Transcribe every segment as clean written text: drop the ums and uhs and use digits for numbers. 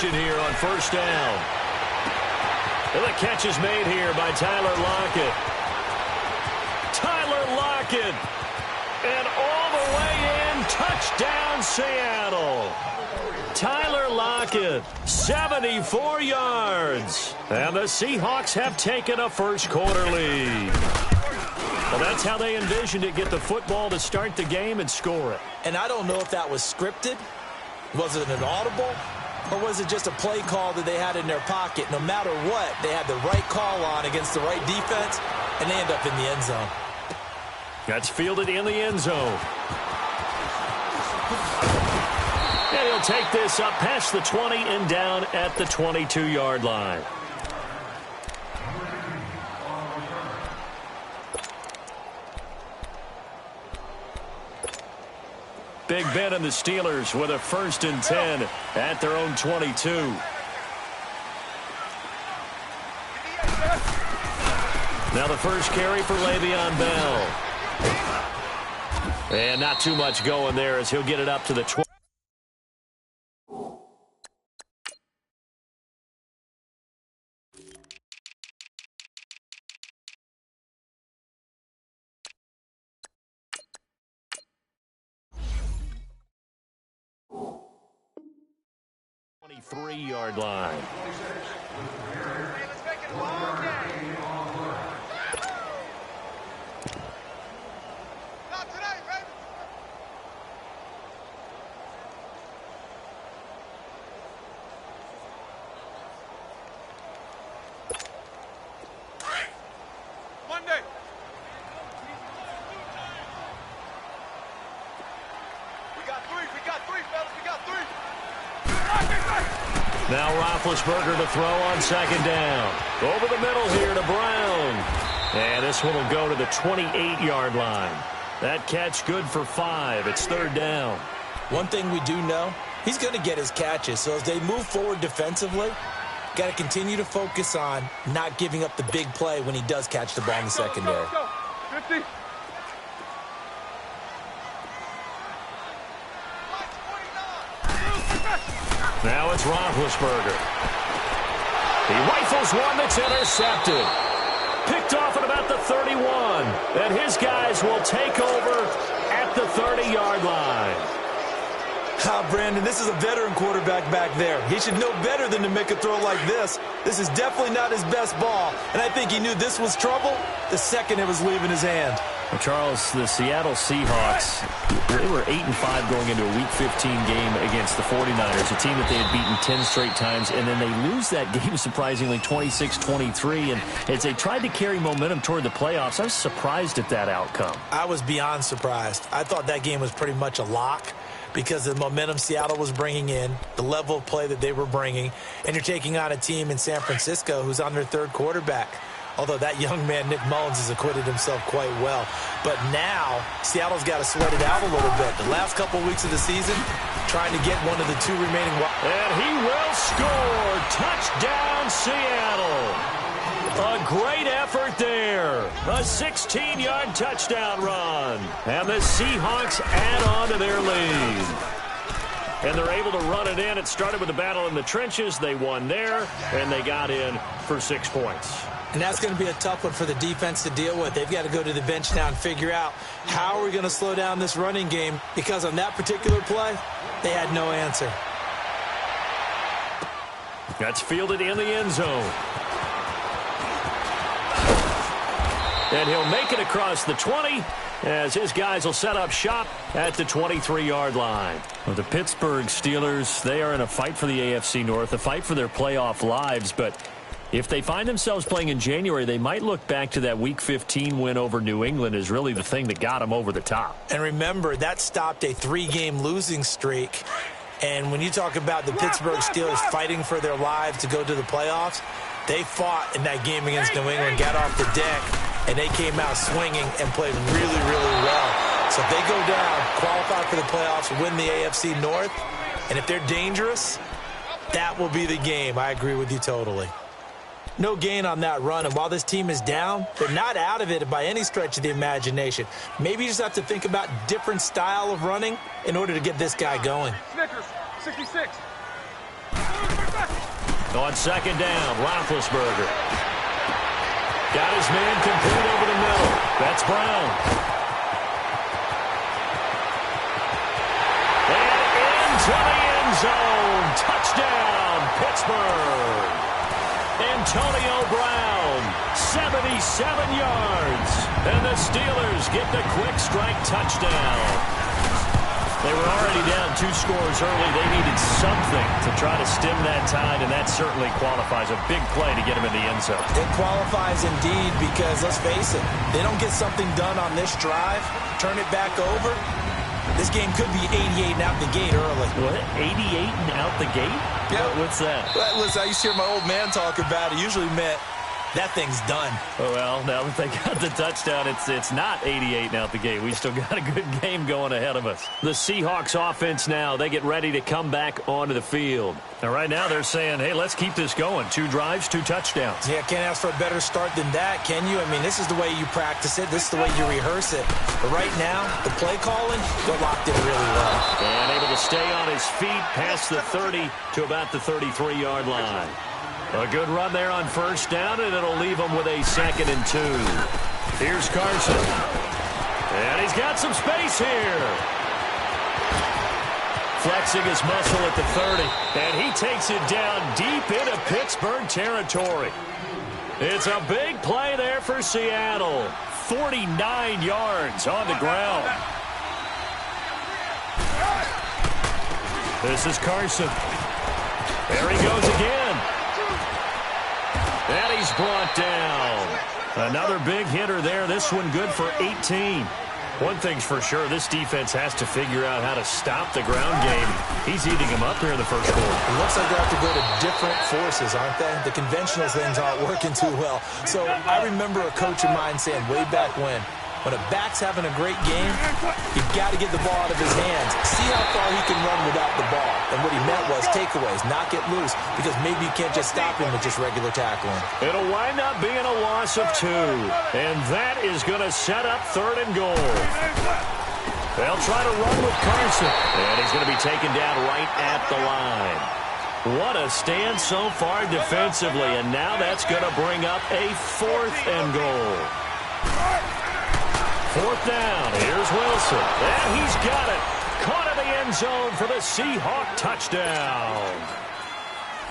action here on first down. And the catch is made here by Tyler Lockett. Tyler Lockett. And all the way in, touchdown Seattle. Tyler Lockett, 74 yards. And the Seahawks have taken a first-quarter lead. Well, that's how they envisioned it, get the football to start the game and score it. And I don't know if that was scripted. Was it an audible? Or was it just a play call that they had in their pocket? No matter what, they had the right call on against the right defense, and they end up in the end zone. That's fielded in the end zone. And he'll take this up past the 20 and down at the 22-yard line. Big Ben and the Steelers with a 1st and 10 at their own 22. Now the first carry for Le'Veon Bell. And not too much going there as he'll get it up to the 20. Three-yard line. Let's make it a long game. Not today, baby. Monday. We got three, fellas. We got three. Now Roethlisberger to throw on second down. Over the middle here to Brown. And this one will go to the 28-yard line. That catch good for 5. It's 3rd down. One thing we do know, he's going to get his catches. So as they move forward defensively, got to continue to focus on not giving up the big play when he does catch the ball in the secondary. Go. 50. Now it's Roethlisberger. He rifles one that's intercepted. Picked off at about the 31. And his guys will take over at the 30-yard line. Brandon, this is a veteran quarterback back there. He should know better than to make a throw like this. This is definitely not his best ball. And I think he knew this was trouble the second it was leaving his hand. Well, Charles, the Seattle Seahawks, they were 8-5 going into a Week 15 game against the 49ers, a team that they had beaten 10 straight times, and then they lose that game surprisingly 26-23. And as they tried to carry momentum toward the playoffs, I was surprised at that outcome. I was beyond surprised. I thought that game was pretty much a lock because of the momentum Seattle was bringing in, the level of play that they were bringing, and you're taking on a team in San Francisco who's on their 3rd quarterback. Although that young man, Nick Mullins, has acquitted himself quite well. But now, Seattle's got to sweat it out a little bit. The last couple weeks of the season, trying to get one of the 2 remaining. And he will score. Touchdown, Seattle. A great effort there. A 16-yard touchdown run. And the Seahawks add on to their lead. And they're able to run it in. It started with a battle in the trenches. They won there, and they got in for 6 points. And that's going to be a tough one for the defense to deal with. They've got to go to the bench now and figure out how are we going to slow down this running game, because on that particular play, they had no answer. That's fielded in the end zone. And he'll make it across the 20 as his guys will set up shop at the 23-yard line. Well, the Pittsburgh Steelers, they are in a fight for the AFC North, a fight for their playoff lives, but if they find themselves playing in January, they might look back to that Week 15 win over New England as really the thing that got them over the top. And remember, that stopped a 3-game losing streak. And when you talk about the Pittsburgh Steelers fighting for their lives to go to the playoffs, they fought in that game against New England, got off the deck, and they came out swinging and played really, really well. So if they go down, qualify for the playoffs, win the AFC North, and if they're dangerous, that will be the game. I agree with you totally. No gain on that run, and while this team is down, they're not out of it by any stretch of the imagination. Maybe you just have to think about different style of running in order to get this guy going. Snickers, 66. On second down, Roethlisberger. Got his man complete over the middle. That's Brown. And into the end zone. Touchdown, Pittsburgh. Antonio Brown, 77 yards. And the Steelers get the quick strike touchdown. They were already down 2 scores early. They needed something to try to stem that tide, and that certainly qualifies. A big play to get them in the end zone. It qualifies indeed because, let's face it, they don't get something done on this drive, turn it back over, this game could be 88 and out the gate early. What? 88 and out the gate? Yeah. What's that? Well, listen, I used to hear my old man talk about it. Usually meant that thing's done. Oh, well, now that they got the touchdown, it's not 88 and out the gate. We still got a good game going ahead of us. The Seahawks offense now, they get ready to come back onto the field. Now, right now, they're saying, hey, let's keep this going. 2 drives, 2 touchdowns. Yeah, can't ask for a better start than that, can you? I mean, this is the way you practice it. This is the way you rehearse it. But right now, the play calling, they're locked in really well. And able to stay on his feet past the 30 to about the 33-yard line. A good run there on first down, and it'll leave him with a 2nd and 2. Here's Carson. And he's got some space here. Flexing his muscle at the 30. And he takes it down deep into Pittsburgh territory. It's a big play there for Seattle. 49 yards on the ground. This is Carson. There he goes again. And he's brought down. Another big hitter there. This one good for 18. One thing's for sure, this defense has to figure out how to stop the ground game. He's eating them up here in the first quarter. It looks like they have to go to different forces, aren't they? The conventional things aren't working too well. So I remember a coach of mine saying way back when a back's having a great game, you've got to get the ball out of his hands. See how far he can run without the ball. And what he meant was takeaways, not get loose, because maybe you can't just stop him with just regular tackling. It'll wind up being a loss of 2. And that is going to set up 3rd and goal. They'll try to run with Carson. And he's going to be taken down right at the line. What a stand so far defensively. And now that's going to bring up a 4th and goal. 4th down. Here's Wilson. And he's got it. Caught in the end zone for the Seahawk touchdown.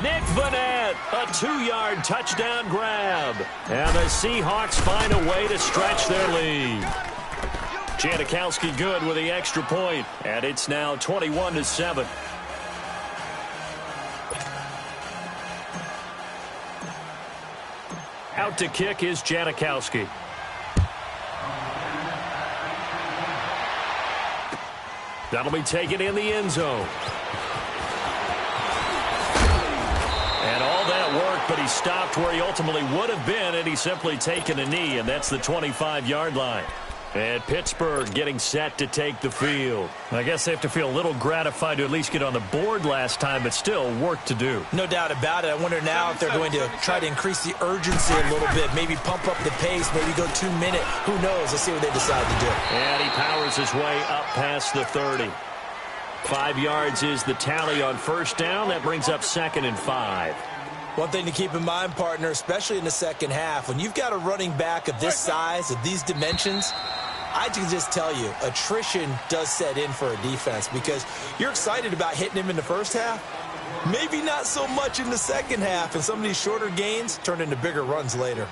Nick Vannett, a 2-yard touchdown grab. And the Seahawks find a way to stretch their lead. Janikowski good with the extra point. And it's now 21-7. Out to kick is Janikowski. That'll be taken in the end zone. And all that work, but he stopped where he ultimately would have been, and he's simply taken a knee, and that's the 25-yard line. And Pittsburgh getting set to take the field. I guess they have to feel a little gratified to at least get on the board last time, but still work to do. No doubt about it. I wonder now if they're going to try to increase the urgency a little bit, maybe pump up the pace, maybe go 2-minute. Who knows? Let's see what they decide to do. And he powers his way up past the 30. 5 yards is the tally on first down. That brings up 2nd and 5. One thing to keep in mind, partner, especially in the second half, when you've got a running back of this size, of these dimensions, I can just tell you, attrition does set in for a defense because you're excited about hitting him in the first half. Maybe not so much in the second half, and some of these shorter gains turn into bigger runs later.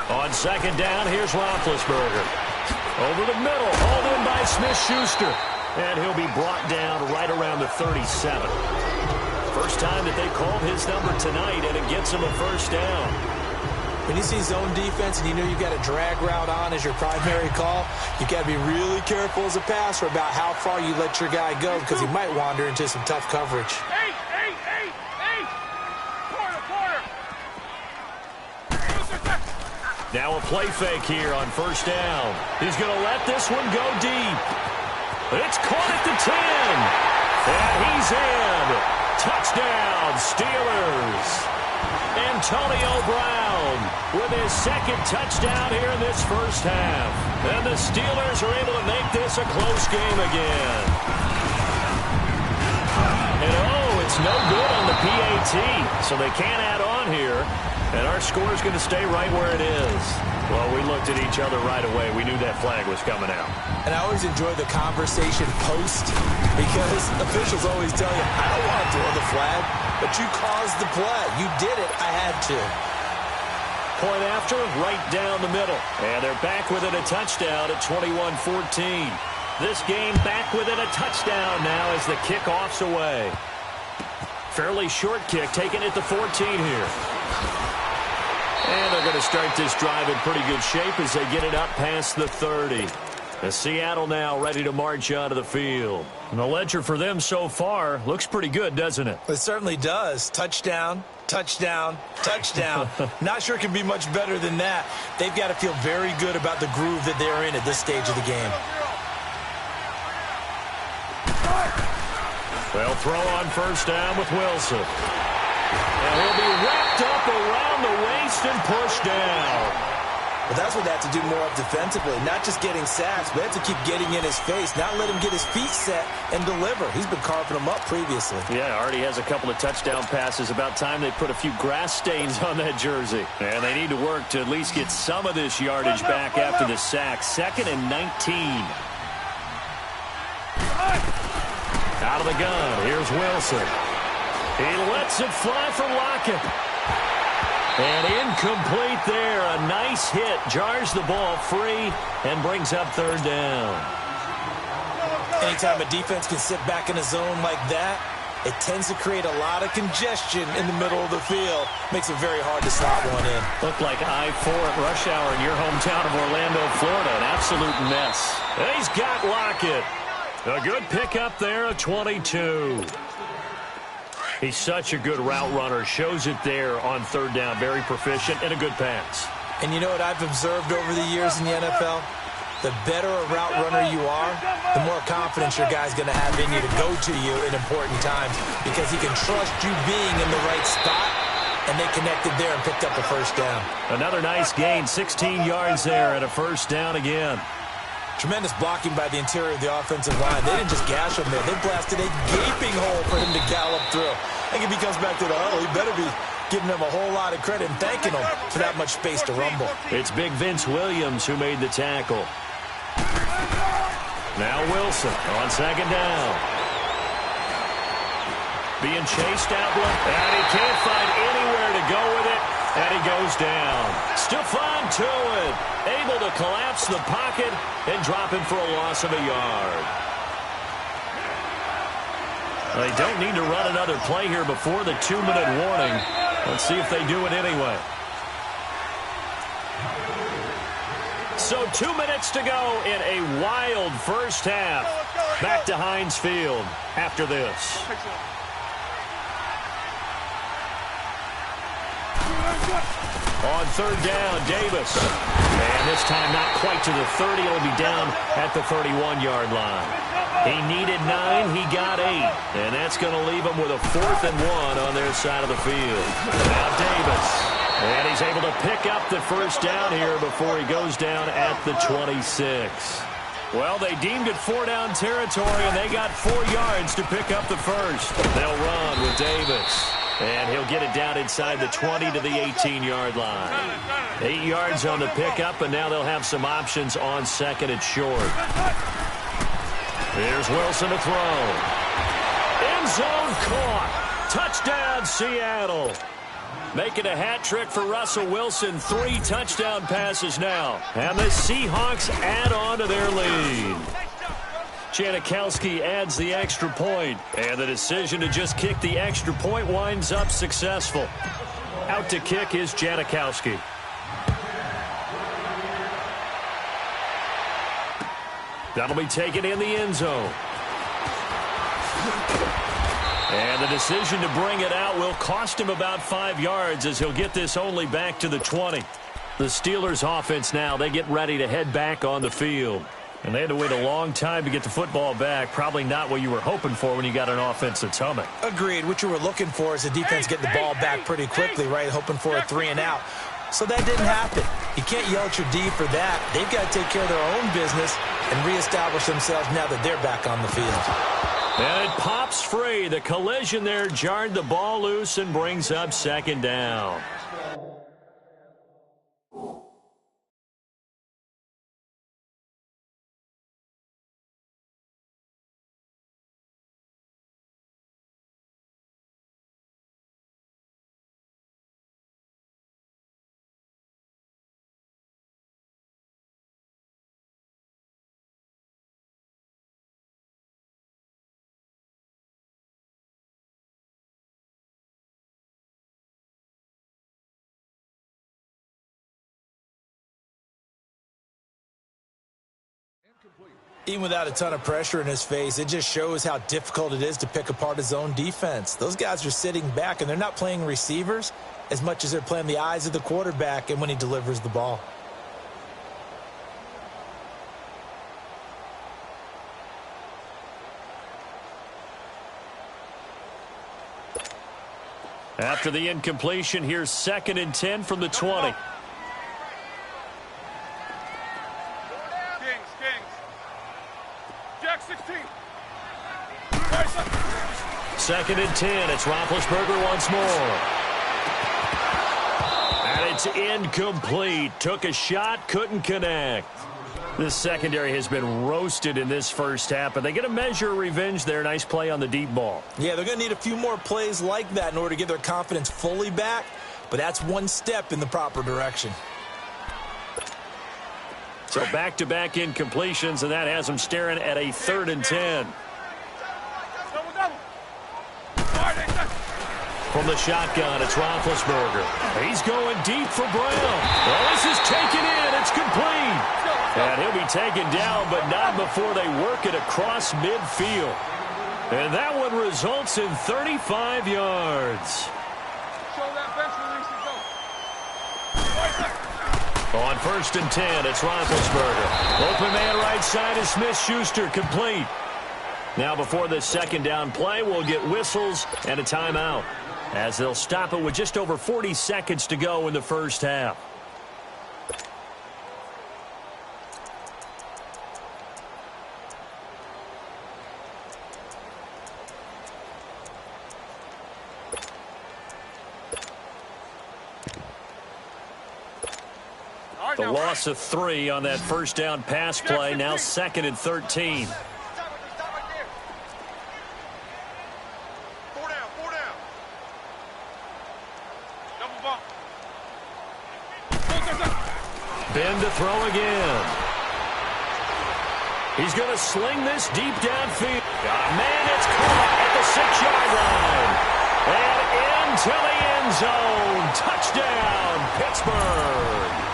On second down, here's Roethlisberger. Over the middle, hauled in by Smith-Schuster. And he'll be brought down right around the 37. First time that they called his number tonight, and it gets him a first down. When you see zone defense and you know you've got a drag route on as your primary call, you've got to be really careful as a passer about how far you let your guy go because he might wander into some tough coverage. Now a play fake here on first down. He's going to let this one go deep. It's caught at the 10. And he's in. Touchdown, Steelers. Antonio Brown with his second touchdown here in this first half. And the Steelers are able to make this a close game again. And it's no good on the PAT, so they can't add on here. And our score is going to stay right where it is. Well, we looked at each other right away. We knew that flag was coming out. And I always enjoy the conversation post because officials always tell you, I don't want to throw the flag, but you caused the play. You did it. I had to. Point after, right down the middle. And they're back within a touchdown at 21-14. This game back within a touchdown now as the kickoff's away. Fairly short kick, taken at the 14 here. And they're going to start this drive in pretty good shape as they get it up past the 30. The Seattle now ready to march onto the field. And the ledger for them so far looks pretty good, doesn't it? It certainly does. Touchdown, touchdown, touchdown. Not sure it can be much better than that. They've got to feel very good about the groove that they're in at this stage of the game. They'll throw on first down with Wilson. And he'll be wrapped up around the waist and pushed down. But that's what they have to do more of defensively. Not just getting sacks, but they have to keep getting in his face. Not let him get his feet set and deliver. He's been carving them up previously. Yeah, already has a couple of touchdown passes. About time they put a few grass stains on that jersey. And they need to work to at least get some of this yardage back after the sack. 2nd and 19. Out of the gun, here's Wilson. He lets it fly for Lockett. And incomplete there. A nice hit. Jars the ball free and brings up 3rd down. Anytime a defense can sit back in a zone like that, it tends to create a lot of congestion in the middle of the field. Makes it very hard to slot one in. Looked like I-4 at rush hour in your hometown of Orlando, Florida. An absolute mess. And he's got Lockett. A good pickup there of 22. He's such a good route runner. Shows it there on 3rd down. Very proficient and a good pass. And you know what I've observed over the years in the NFL? The better a route runner you are, the more confidence your guy's going to have in you to go to you in important times because he can trust you being in the right spot, and they connected there and picked up the first down. Another nice gain, 16 yards there and a first down again. Tremendous blocking by the interior of the offensive line. They didn't just gash him there. They blasted a gaping hole for him to gallop through. I think if he comes back to the huddle, he better be giving them a whole lot of credit and thanking them for that much space to rumble. It's big Vince Williams who made the tackle. Now Wilson on 2nd down. Being chased out left, and he can't find anywhere to go with it, and he goes down. Stephon Tuitt able to collapse the pocket and drop him for a loss of a yard. They don't need to run another play here before the 2-minute warning. Let's see if they do it anyway. So 2 minutes to go in a wild first half. Back to Heinz Field after this. On 3rd down, Davis. And this time not quite to the 30. It'll be down at the 31-yard line. He needed 9. He got 8. And that's going to leave him with a 4th and 1 on their side of the field. Now Davis. And he's able to pick up the first down here before he goes down at the 26. Well, they deemed it 4-down territory, and they got 4 yards to pick up the first. They'll run with Davis. And he'll get it down inside the 20 to the 18-yard line. 8 yards on the pickup, and now they'll have some options on 2nd and short. Here's Wilson to throw. End zone caught. Touchdown, Seattle. Making a hat trick for Russell Wilson. 3 touchdown passes now. And the Seahawks add on to their lead. Janikowski adds the extra point, and the decision to just kick the extra point winds up successful. Out to kick is Janikowski. That'll be taken in the end zone. And the decision to bring it out will cost him about 5 yards as he'll get this only back to the 20. The Steelers offense now, they get ready to head back on the field. And they had to wait a long time to get the football back. Probably not what you were hoping for when you got an offense that's humming. Agreed. What you were looking for is the defense getting the ball back pretty quickly, right? Hoping for a 3-and-out. So that didn't happen. You can't yell at your D for that. They've got to take care of their own business and reestablish themselves now that they're back on the field. And it pops free. The collision there jarred the ball loose and brings up second down. Even without a ton of pressure in his face, it just shows how difficult it is to pick apart his own defense. Those guys are sitting back, and they're not playing receivers as much as they're playing the eyes of the quarterback and when he delivers the ball. After the incompletion, here's 2nd and 10 from the 20. Jack 16. 2nd and 10. It's Roethlisberger once more. And it's incomplete. Took a shot, couldn't connect. This secondary has been roasted in this first half, but they get a measure of revenge there. Nice play on the deep ball. Yeah, they're going to need a few more plays like that in order to get their confidence fully back, but that's one step in the proper direction. So back-to-back incompletions, and that has them staring at a 3rd and 10. From the shotgun, it's Roethlisberger. He's going deep for Brown. Well, this is taken in. It's complete. And he'll be taken down, but not before they work it across midfield. And that one results in 35 yards. On 1st and 10, it's Roethlisberger. Open man right side is Smith-Schuster, complete. Now before this 2nd down play, we'll get whistles and a timeout, as they'll stop it with just over 40 seconds to go in the first half. The loss of 3 on that 1st down pass play. Now 2nd and 13. Stop right there. 4 down, 4 down. Double bump. Ben to throw again. He's going to sling this deep downfield. Man, it's caught at the 6-yard line. And into the end zone. Touchdown, Pittsburgh.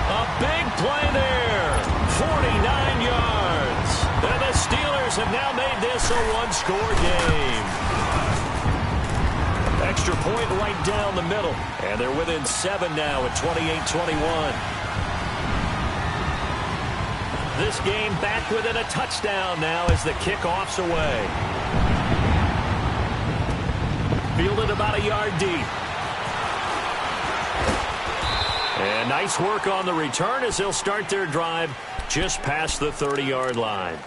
A big play there, 49 yards. And the Steelers have now made this a one-score game. Extra point right down the middle. And they're within 7 now at 28-21. This game back within a touchdown now as the kickoff's away. Fielded about a yard deep. And nice work on the return as they'll start their drive just past the 30-yard line.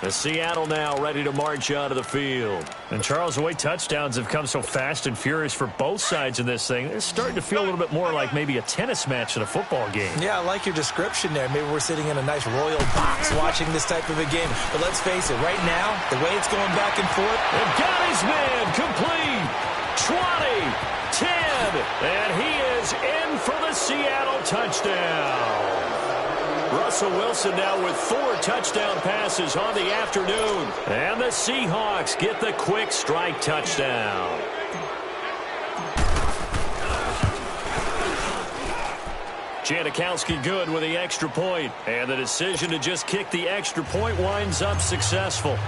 The Seattle now ready to march out of the field. And Charles, the way touchdowns have come so fast and furious for both sides in this thing, it's starting to feel a little bit more like maybe a tennis match than a football game. Yeah, I like your description there. Maybe we're sitting in a nice royal box watching this type of a game. But let's face it, right now, the way it's going back and forth. And got his man complete. 20, 10, and he is in for the Seattle touchdown. Russell Wilson now with 4 touchdown passes on the afternoon. And the Seahawks get the quick strike touchdown. Janikowski good with the extra point. And the decision to just kick the extra point winds up successful.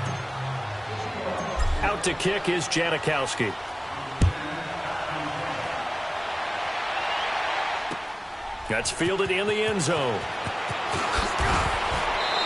Out to kick is Janikowski. That's fielded in the end zone.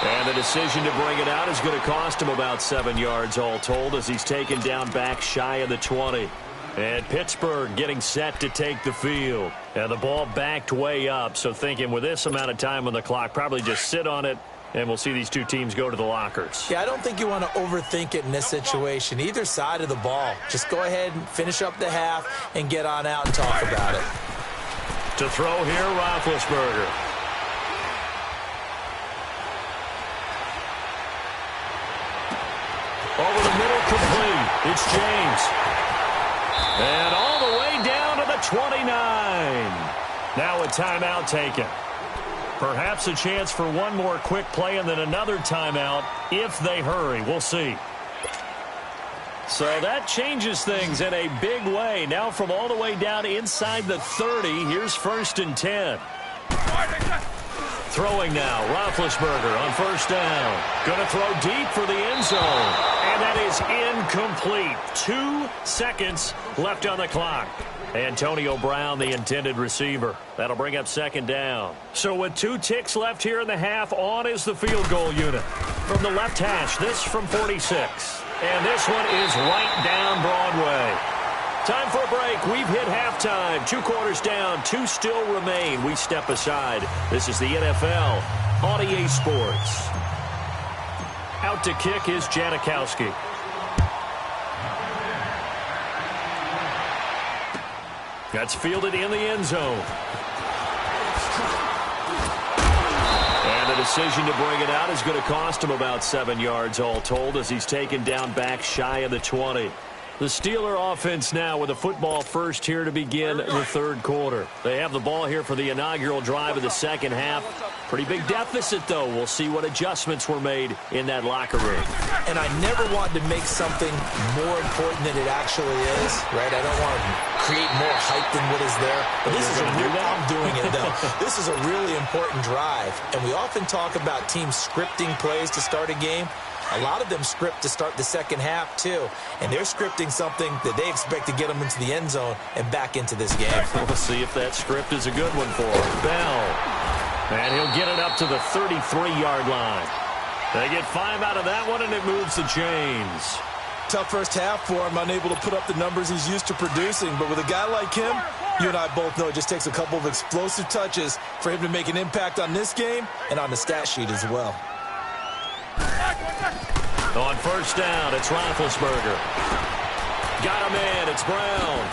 And the decision to bring it out is going to cost him about 7 yards all told as he's taken down back shy of the 20. And Pittsburgh getting set to take the field. And the ball backed way up, so thinking with this amount of time on the clock, probably just sit on it, and we'll see these two teams go to the lockers. Yeah, I don't think you want to overthink it in this situation. Either side of the ball. Just go ahead and finish up the half and get on out and talk about it. To throw here, Roethlisberger. Over the middle, complete. It's James. And all the way down to the 29. Now a timeout taken. Perhaps a chance for one more quick play and then another timeout if they hurry. We'll see. So that changes things in a big way. Now from all the way down inside the 30, here's 1st and 10. Throwing now, Roethlisberger on 1st down. Going to throw deep for the end zone. And that is incomplete. 2 seconds left on the clock. Antonio Brown, the intended receiver. That'll bring up 2nd down. So with 2 ticks left here in the half, on is the field goal unit. From the left hash, this from 46. And this one is right down Broadway. Time for a break. We've hit halftime. 2 quarters down. 2 still remain. We step aside. This is the NFL on EA Sports. Out to kick is Janikowski. That's fielded in the end zone. And the decision to bring it out is going to cost him about 7 yards all told as he's taken down back shy of the 20. The Steeler offense now with a football first here to begin the 3rd quarter. They have the ball here for the inaugural drive of the 2nd half. Pretty big deficit, though. We'll see what adjustments were made in that locker room. And I never wanted to make something more important than it actually is, right? I don't want to create more hype than what is there. But this is a real, I'm doing it, though. This is a really important drive. And we often talk about teams scripting plays to start a game. A lot of them script to start the 2nd half, too. And they're scripting something that they expect to get them into the end zone and back into this game. We'll see if that script is a good one for him. Bell. And he'll get it up to the 33-yard line. They get 5 out of that one, and it moves the chains. Tough first half for him, unable to put up the numbers he's used to producing. But with a guy like him, you and I both know it just takes a couple of explosive touches for him to make an impact on this game and on the stat sheet as well. On 1st down, it's Roethlisberger. Got him in. It's Brown.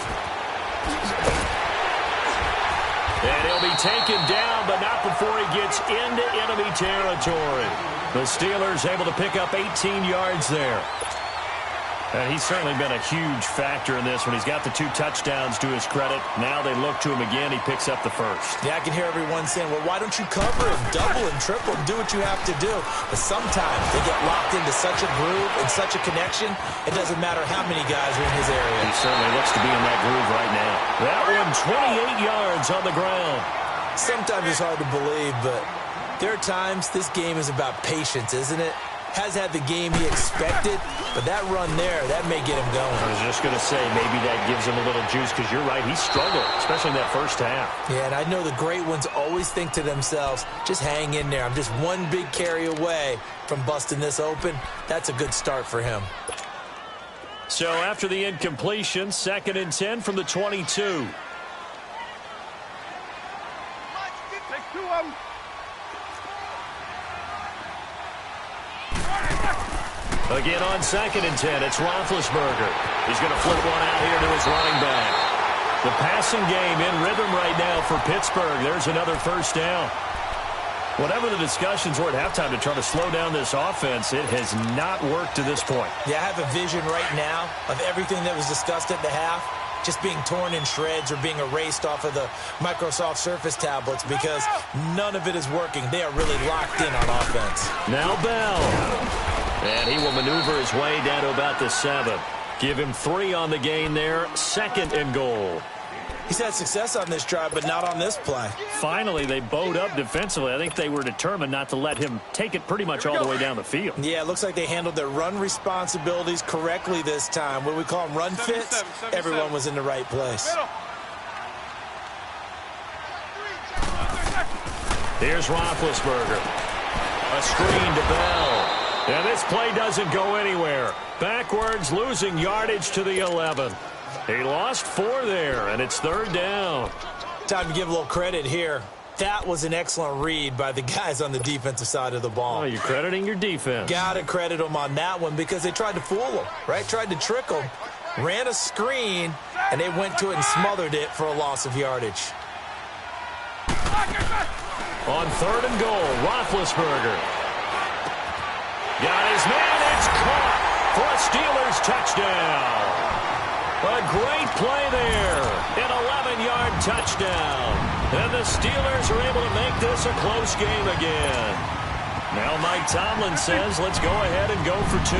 And he'll be taken down, but not before he gets into enemy territory. The Steelers able to pick up 18 yards there. And he's certainly been a huge factor in this one. He's got the 2 touchdowns to his credit. Now they look to him again. He picks up the 1st. Yeah, I can hear everyone saying, well, why don't you cover him, double and triple, and do what you have to do? But sometimes they get locked into such a groove and such a connection, it doesn't matter how many guys are in his area. He certainly looks to be in that groove right now. That one, 28 yards on the ground. Sometimes it's hard to believe, but there are times this game is about patience, isn't it? Has had the game he expected, but that run there, that may get him going. I was just going to say, maybe that gives him a little juice, because you're right, he struggled, especially in that first half. Yeah, and I know the great ones always think to themselves, just hang in there. I'm just one big carry away from busting this open. That's a good start for him. So after the incompletion, 2nd and 10 from the 22. Take 2 of them. Again on 2nd and 10, it's Roethlisberger. He's going to flip one out here to his running back. The passing game in rhythm right now for Pittsburgh. There's another 1st down. Whatever the discussions were at halftime to try to slow down this offense, it has not worked to this point. Yeah, I have a vision right now of everything that was discussed at the half just being torn in shreds or being erased off of the Microsoft Surface tablets because none of it is working. They are really locked in on offense. Now Bell. And he will maneuver his way down to about the 7. Give him 3 on the gain there. 2nd and goal. He's had success on this drive, but not on this play. Finally, they bowed up defensively. I think they were determined not to let him take it pretty much all the way down the field. Yeah, it looks like they handled their run responsibilities correctly this time. What we call them run fits, everyone was in the right place. Here's Roethlisberger. A screen to Bell. And this play doesn't go anywhere. Backwards, losing yardage to the 11. He lost 4 there, and it's 3rd down. Time to give a little credit here. That was an excellent read by the guys on the defensive side of the ball. Oh, you're crediting your defense. Got to credit them on that one because they tried to fool them, right? Tried to trick them. Ran a screen, and they went to it and smothered it for a loss of yardage. On 3rd and goal, Roethlisberger. Got his man. It's caught for a Steelers touchdown. A great play there. An 11-yard touchdown. And the Steelers are able to make this a close game again. Now Mike Tomlin says, let's go ahead and go for 2.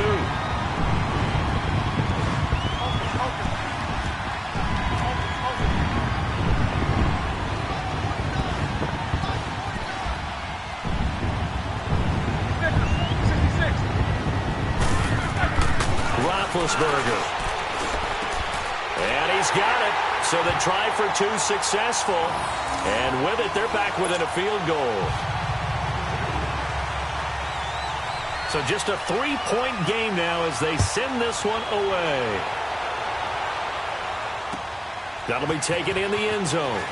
Roethlisberger. And he's got it. So the try for 2 successful. And with it, they're back within a field goal. So just a 3-point game now as they send this one away. That'll be taken in the end zone.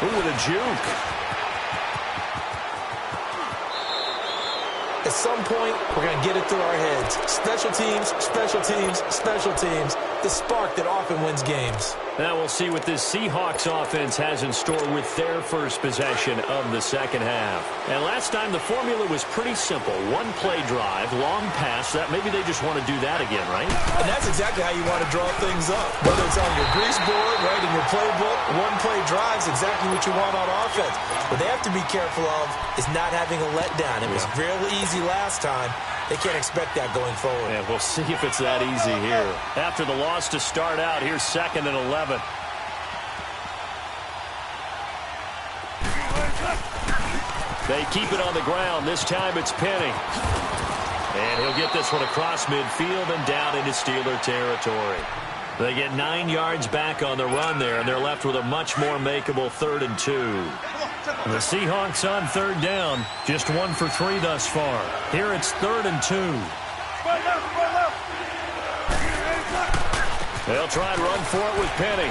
Ooh, with a juke. At some point, we're going to get it through our heads. Special teams, special teams, special teams. The spark that often wins games. Now we'll see what this Seahawks offense has in store with their first possession of the second half. And last time the formula was pretty simple. 1-play drive, long pass. That maybe they just want to do that again, right? And that's exactly how you want to draw things up. Whether it's on your grease board, right, in your playbook, 1-play drive is exactly what you want on offense. What they have to be careful of is not having a letdown. It was real easy last time. They can't expect that going forward. Yeah, we'll see if it's that easy here. After the loss to start out, here's 2nd and 11. They keep it on the ground. This time it's Penny. And he'll get this one across midfield and down into Steeler territory. They get 9 yards back on the run there, and they're left with a much more makeable 3rd and 2. The Seahawks on 3rd down, just 1 for 3 thus far. Here it's 3rd and 2. They'll try and run for it with Penny.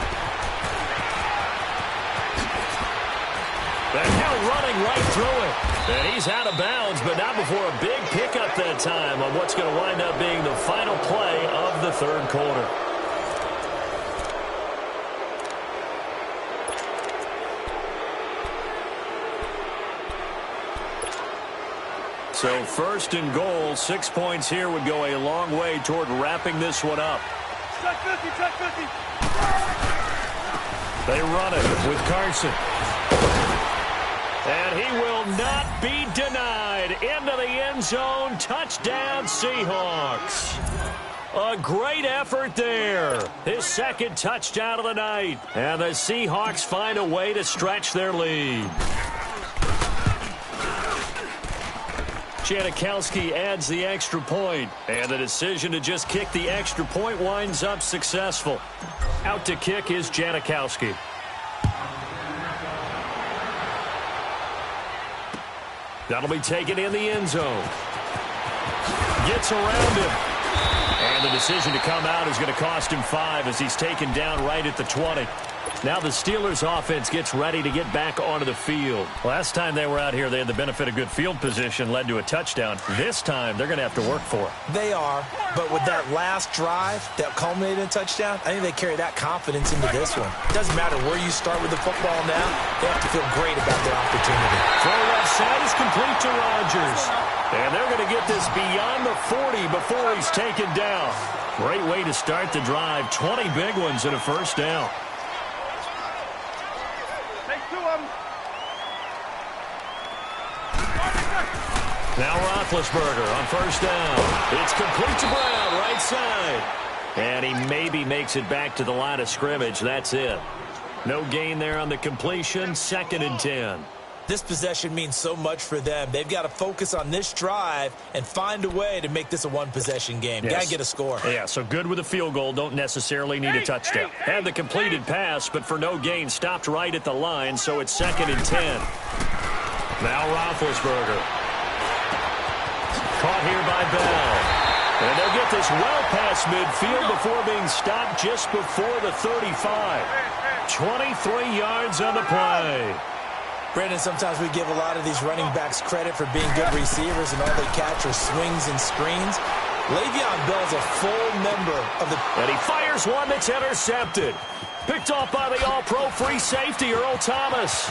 The Hill running right through it. And he's out of bounds, but not before a big pickup that time on what's going to wind up being the final play of the 3rd quarter. So 1st and goal, 6 points here would go a long way toward wrapping this one up. Check 50, check 50. They run it with Carson. And he will not be denied. Into the end zone. Touchdown, Seahawks. A great effort there. His 2nd touchdown of the night. And the Seahawks find a way to stretch their lead. Janikowski adds the extra point, and the decision to just kick the extra point winds up successful. Out to kick is Janikowski. That'll be taken in the end zone. Gets around him. And the decision to come out is going to cost him 5 as he's taken down right at the 20. Now the Steelers offense gets ready to get back onto the field. Last time they were out here, they had the benefit of good field position, led to a touchdown. This time, they're going to have to work for it. They are, but with that last drive that culminated in a touchdown, I think they carry that confidence into this one. It doesn't matter where you start with the football now. They have to feel great about their opportunity. Throw left side is complete to Rodgers. And they're going to get this beyond the 40 before he's taken down. Great way to start the drive. 20 big ones and a 1st down. Now Roethlisberger on 1st down. It's complete to Brown, right side. And he maybe makes it back to the line of scrimmage. That's it. No gain there on the completion. 2nd and 10. This possession means so much for them. They've got to focus on this drive and find a way to make this a one-possession game. Yes. Got to get a score. Yeah, so good with a field goal. Don't necessarily need a touchdown. Had the completed pass, but for no gain, stopped right at the line, so it's 2nd and 10. Now Roethlisberger. Caught here by Bell. And they'll get this well past midfield before being stopped just before the 35. 23 yards on the play. Brandon, sometimes we give a lot of these running backs credit for being good receivers, and all they catch are swings and screens. Le'Veon Bell is a full member of the... And he fires one that's intercepted. Picked off by the all-pro free safety, Earl Thomas.